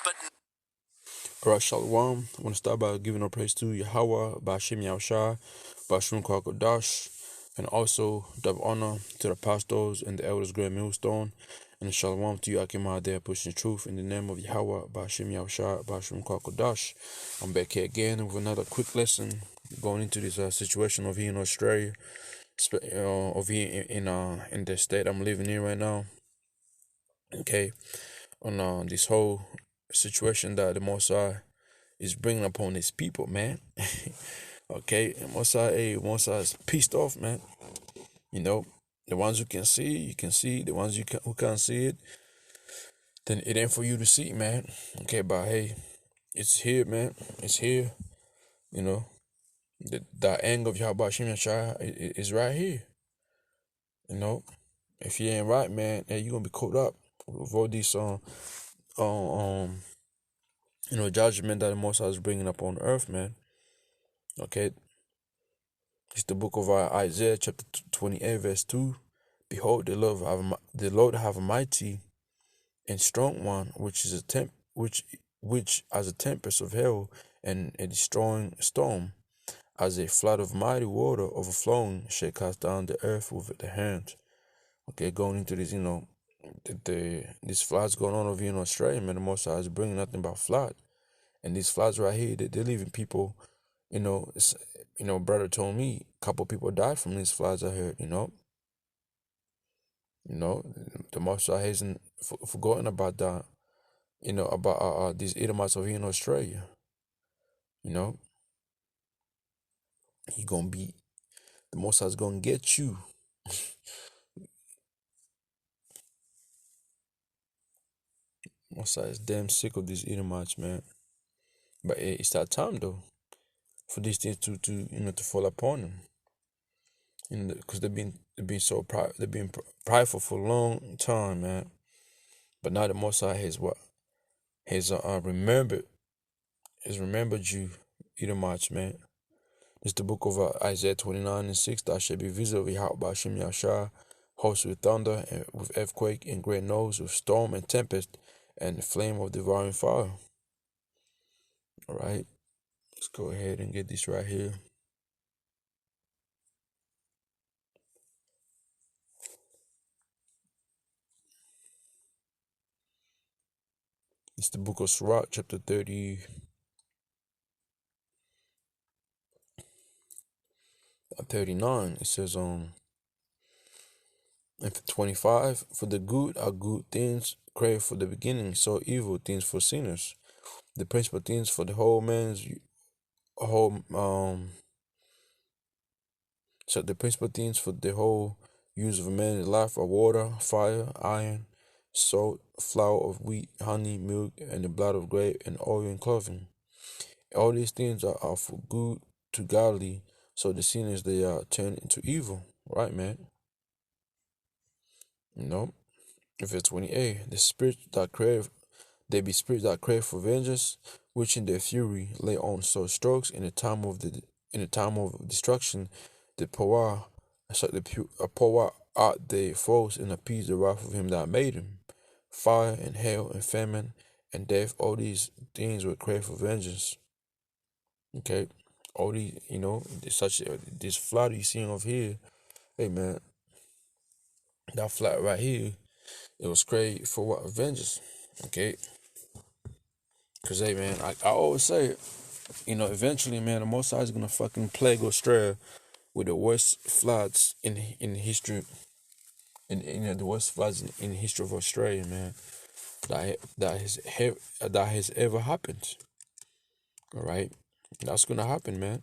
but Alright, Shalom. I want to start by giving all praise to Yahawah, Bashim Yahawashi, Bashim Kwakadash, and also double honor to the apostles and the elders, Grand Millstone, and Shalom to you, Akimah, there pushing truth in the name of Yahawah, Bashim Yahawashi, Bashim Kwakadash. I'm back here again with another quick lesson going into this situation over here in Australia, over here in the state I'm living in right now. Okay, on this whole situation that the Mosai is bringing upon his people, man. Okay, and Mosai is pissed off, man. You know, the ones who can see, you can see. The ones who can't see it, then it ain't for you to see, man. Okay, but hey, it's here, man. It's here. You know, the anger of Yahawashi is right here. You know, if you ain't right, man, hey, you gonna be caught up with all these um, judgment that the Mosai is bringing up on earth, man. Okay, it's the book of Isaiah, chapter 28, verse 2. Behold, the Lord have a mighty and strong one, which is which as a tempest of hell and a destroying storm, as a flood of mighty water overflowing, shall cast down the earth with the hand. Okay, going into this, this floods going on over here in Australia, man. The Most High is bringing nothing but flood, and these floods right here, they're leaving people. Brother told me a couple people died from these floods. I heard, the Most High hasn't forgotten about that. About these Edomites over here in Australia. You know, the Most High's gonna get you. Most High is damn sick of these Edomites, man. But it's that time though for these things to fall upon them. Because they've been so prideful for a long time, man. But now the Most High has remembered you, Edomites, man. It's the book of Isaiah 29:6. Thou shalt be visited by Hashem Yahawashi, hosts with thunder and with earthquake and great noise, with storm and tempest and the flame of devouring fire. All right, let's go ahead and get this right here. It's the book of Sirach, chapter 39. It says, and 25, for the good are good things crave for the beginning, so evil things for sinners. The principal things for the whole so the principal things for the whole use of a man's life are water, fire, iron, salt, flour of wheat, honey, milk, and the blood of grape, and oil and clothing. All these things are for good to godly, so the sinners they are turned into evil. Right, man? Verse 28, the spirits that crave, they be spirits that crave for vengeance, which in their fury lay on so strokes in the time of destruction, the power pour out their foes and appease the wrath of him that made him. Fire and hail and famine and death, all these things will crave for vengeance. Okay, all these, this flood you seeing over here. Hey man, that flood right here, it was craved for what? Vengeance. Okay, cause hey man, I always say it. Eventually, man, the Most High is gonna fucking plague Australia with the worst floods in history, the worst floods in the history of Australia, man. That has ever happened. All right, that's gonna happen, man.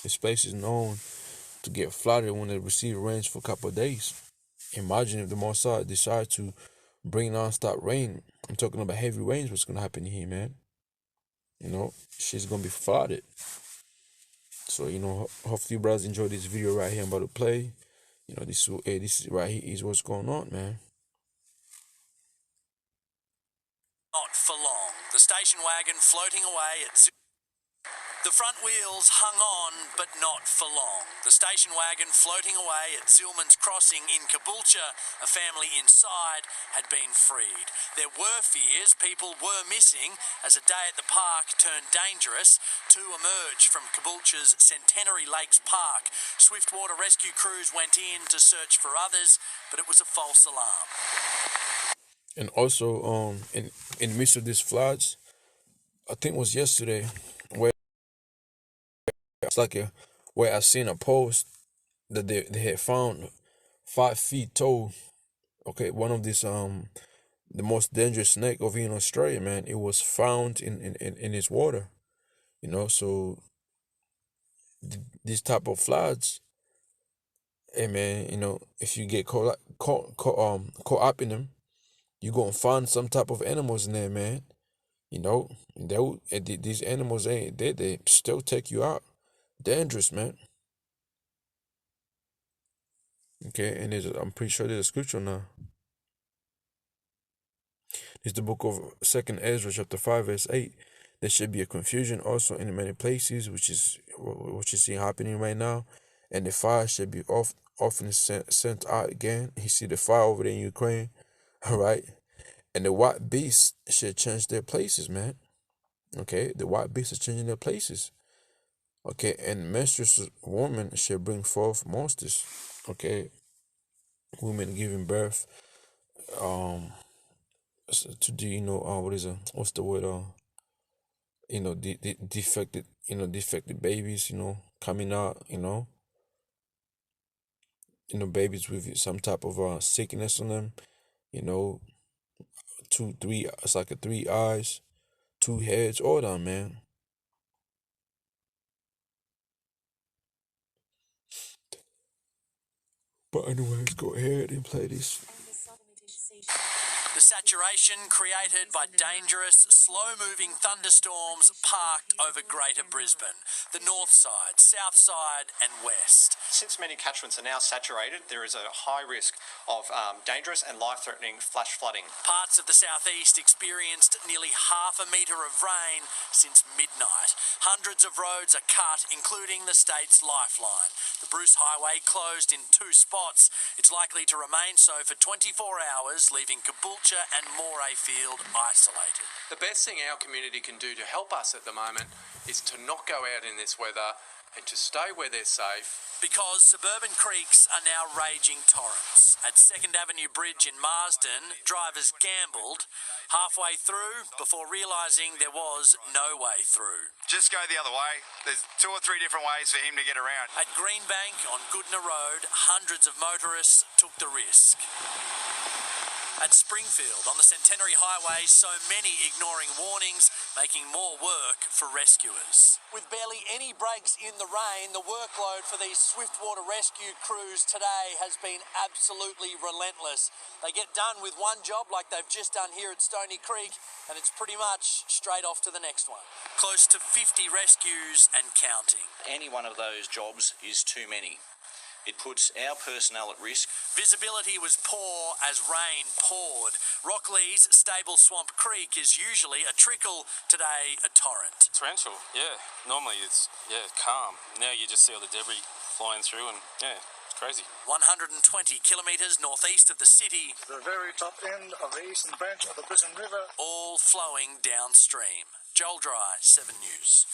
This place is known to get flooded when they receive rains for a couple of days. Imagine if the Mossad decide to bring non-stop rain. I'm talking about heavy rains. What's gonna happen here, man? Shit's gonna be flooded. So hopefully you brothers enjoy this video right here I'm about to play. This right here is what's going on, man. not for long. The station wagon floating away at The front wheels hung on, but not for long. The station wagon floating away at Zillman's Crossing in Caboolture, a family inside had been freed. There were fears people were missing as a day at the park turned dangerous. Two emerged from Caboolture's Centenary Lakes Park. Swiftwater rescue crews went in to search for others, but it was a false alarm. And also, in the midst of these floods, I think it was yesterday, where it's like where I seen a post that they had found 5 feet tall. Okay, one of these the most dangerous snake over here in Australia, man. It was found in its water, So these type of floods, hey man, if you get caught up in them, you gonna find some type of animals in there, man. These animals they still take you out. Dangerous, man. Okay, and I'm pretty sure there's a scripture now. It's the book of 2nd Ezra, chapter 5, verse 8. There should be a confusion also in many places, which is what you see happening right now. And the fire should be often sent out again. You see the fire over there in Ukraine, all right? And the white beasts should change their places, man. Okay, the white beasts are changing their places. Okay, and menstruous women should bring forth monsters. Okay, women giving birth to the what's the word defected babies coming out, babies with some type of sickness on them, 2 3, it's like 3 eyes, 2 heads, all that, man. But anyways, go ahead and play this. The saturation created by dangerous, slow-moving thunderstorms parked over Greater Brisbane, the north side, south side and west. Since many catchments are now saturated, there is a high risk of dangerous and life-threatening flash flooding. Parts of the southeast experienced nearly half a metre of rain since midnight. Hundreds of roads are cut, including the state's lifeline. The Bruce Highway closed in 2 spots. It's likely to remain so for 24 hours, leaving Caboolture and Morayfield isolated. The best thing our community can do to help us at the moment is to not go out in this weather and to stay where they're safe. Because suburban creeks are now raging torrents. At 2nd Avenue Bridge in Marsden, drivers gambled halfway through before realising there was no way through. Just go the other way. There's 2 or 3 different ways for him to get around. At Greenbank on Goodna Road, hundreds of motorists took the risk. At Springfield on the Centenary Highway, so many ignoring warnings, making more work for rescuers. With barely any breaks in the rain, the workload for these swiftwater rescue crews today has been absolutely relentless. They get done with one job like they've just done here at Stony Creek, and it's pretty much straight off to the next one. Close to 50 rescues and counting. Any one of those jobs is too many. It puts our personnel at risk. Visibility was poor as rain poured. Rockley's Stable Swamp Creek is usually a trickle, today a torrent. Torrential, yeah. Normally it's, calm. Now you just see all the debris flying through and, it's crazy. 120 kilometres northeast of the city. The very top end of the eastern branch of the Brisbane River. All flowing downstream. Joel Dry, 7 News.